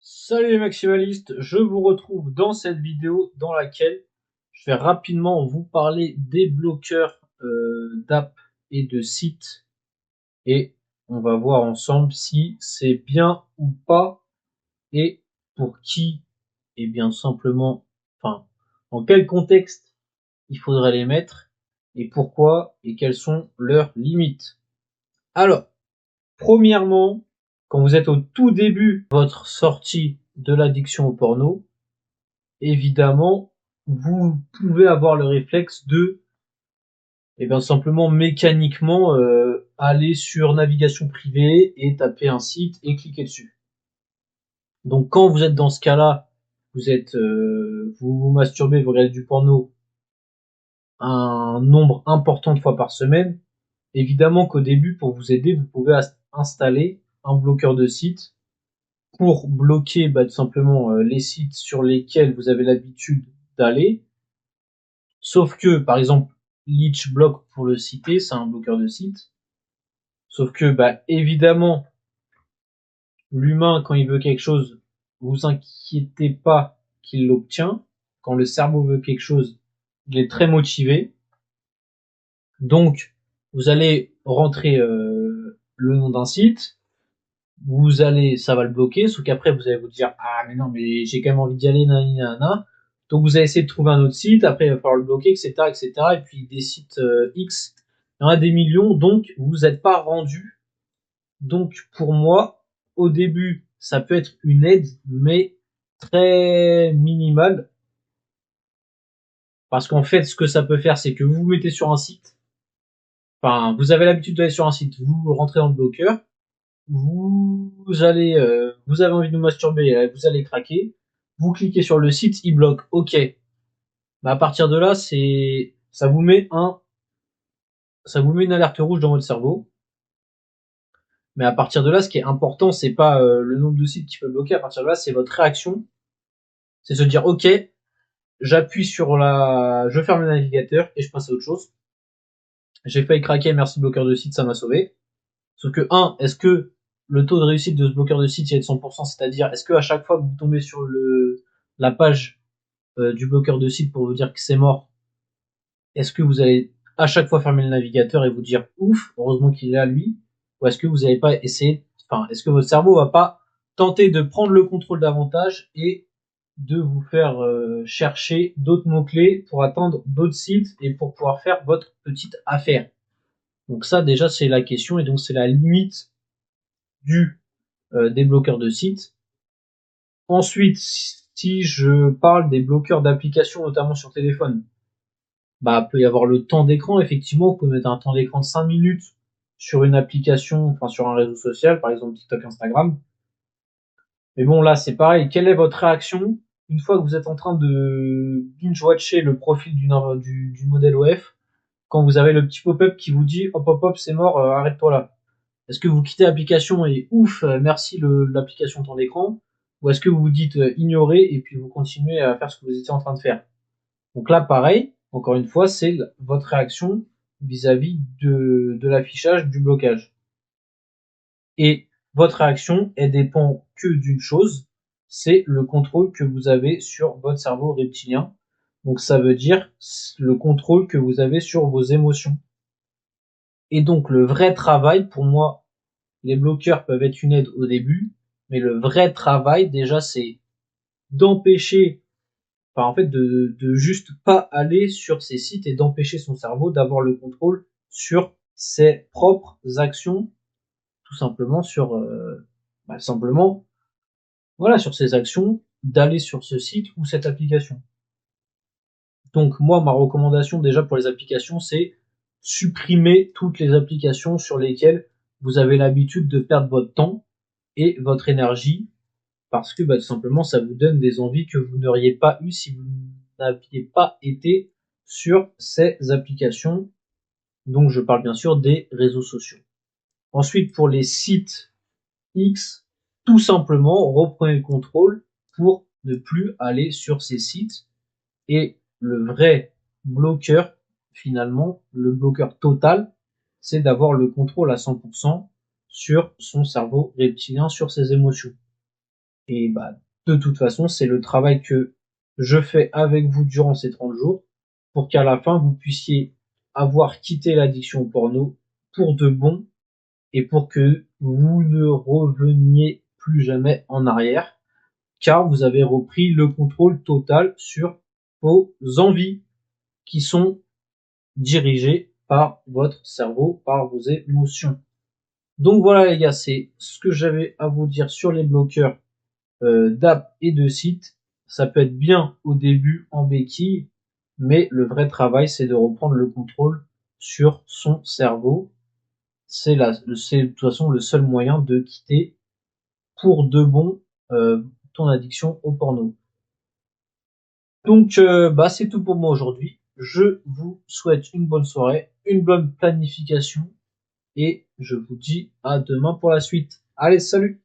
Salut les maximalistes, je vous retrouve dans cette vidéo dans laquelle je vais rapidement vous parler des bloqueurs d'app et de sites et on va voir ensemble si c'est bien ou pas et pour qui et bien simplement, enfin, dans quel contexte il faudrait les mettre et pourquoi et quelles sont leurs limites. Alors, premièrement, quand vous êtes au tout début de votre sortie de l'addiction au porno, évidemment, vous pouvez avoir le réflexe de, simplement mécaniquement aller sur navigation privée et taper un site et cliquer dessus. Donc quand vous êtes dans ce cas-là, vous vous masturbez, vous regardez du porno un nombre important de fois par semaine. Évidemment qu'au début, pour vous aider, vous pouvez installer un bloqueur de sites pour bloquer tout simplement les sites sur lesquels vous avez l'habitude d'aller. Sauf que, par exemple, Leechblock, pour le citer, c'est un bloqueur de site. Sauf que, évidemment, l'humain, quand il veut quelque chose, vous inquiétez pas qu'il l'obtient. Quand le cerveau veut quelque chose, il est très motivé. Donc, vous allez rentrer le nom d'un site, ça va le bloquer, sauf qu'après vous allez vous dire ah mais non mais j'ai quand même envie d'y aller, nanana. Donc vous allez essayer de trouver un autre site, après il va falloir le bloquer, etc., etc. Et puis des sites X, il y en a des millions, donc vous n'êtes pas rendu. Donc pour moi, au début, ça peut être une aide, mais très minimale, parce qu'en fait, ce que ça peut faire, c'est que vous vous mettez sur un site. Enfin, vous avez l'habitude d'aller sur un site, vous rentrez dans le bloqueur, vous avez envie de vous masturber, vous allez craquer, vous cliquez sur le site, il bloque, ok. À partir de là, ça vous met une alerte rouge dans votre cerveau. Mais à partir de là, ce qui est important, c'est pas le nombre de sites qui peut bloquer. À partir de là, c'est votre réaction. C'est se dire, ok, je ferme le navigateur et je passe à autre chose. J'ai failli craquer, merci bloqueur de site, ça m'a sauvé. Sauf que est-ce que le taux de réussite de ce bloqueur de site est de 100%, c'est-à-dire est-ce que à chaque fois que vous tombez sur la page du bloqueur de site pour vous dire que c'est mort, est-ce que vous allez à chaque fois fermer le navigateur et vous dire ouf, heureusement qu'il est là lui, ou est-ce que vous n'allez pas essayer, est-ce que votre cerveau va pas tenter de prendre le contrôle davantage et de vous faire chercher d'autres mots-clés pour atteindre d'autres sites et pour pouvoir faire votre petite affaire. Donc ça déjà c'est la question et donc c'est la limite des bloqueurs de sites. Ensuite, si je parle des bloqueurs d'applications, notamment sur téléphone, peut y avoir le temps d'écran. Effectivement, vous pouvez mettre un temps d'écran de 5 minutes sur une application, enfin sur un réseau social, par exemple TikTok, Instagram. Mais bon, là, c'est pareil. Quelle est votre réaction une fois que vous êtes en train de binge-watcher le profil du modèle OF, quand vous avez le petit pop-up qui vous dit hop hop hop, c'est mort, arrête-toi là. Est-ce que vous quittez l'application et ouf, merci l'application temps d'écran, ou est-ce que vous vous dites ignorer et puis vous continuez à faire ce que vous étiez en train de faire? Donc là, pareil, encore une fois, c'est votre réaction vis-à-vis de l'affichage du blocage. Et votre réaction, elle dépend que d'une chose, c'est le contrôle que vous avez sur votre cerveau reptilien. Donc ça veut dire le contrôle que vous avez sur vos émotions. Et donc le vrai travail, pour moi, les bloqueurs peuvent être une aide au début, mais le vrai travail, déjà, c'est d'empêcher, de juste pas aller sur ces sites et d'empêcher son cerveau d'avoir le contrôle sur ses propres actions, tout simplement sur ses actions d'aller sur ce site ou cette application. Donc moi, ma recommandation déjà pour les applications, c'est supprimer toutes les applications sur lesquelles vous avez l'habitude de perdre votre temps et votre énergie parce que tout simplement ça vous donne des envies que vous n'auriez pas eu si vous n'aviez pas été sur ces applications. Donc je parle bien sûr des réseaux sociaux. Ensuite pour les sites X, tout simplement reprenez le contrôle pour ne plus aller sur ces sites. Et le vrai bloqueur, finalement, le bloqueur total, c'est d'avoir le contrôle à 100% sur son cerveau reptilien, sur ses émotions. Et bah, de toute façon, c'est le travail que je fais avec vous durant ces 30 jours pour qu'à la fin, vous puissiez avoir quitté l'addiction au porno pour de bon et pour que vous ne reveniez plus jamais en arrière, car vous avez repris le contrôle total sur vos envies qui sont dirigées par votre cerveau, par vos émotions. Donc voilà les gars, c'est ce que j'avais à vous dire sur les bloqueurs d'app et de sites. Ça peut être bien au début en béquille, mais le vrai travail, c'est de reprendre le contrôle sur son cerveau. C'est de toute façon le seul moyen de quitter pour de bon ton addiction au porno. Donc, bah, c'est tout pour moi aujourd'hui. Je vous souhaite une bonne soirée, une bonne planification et je vous dis à demain pour la suite. Allez, salut!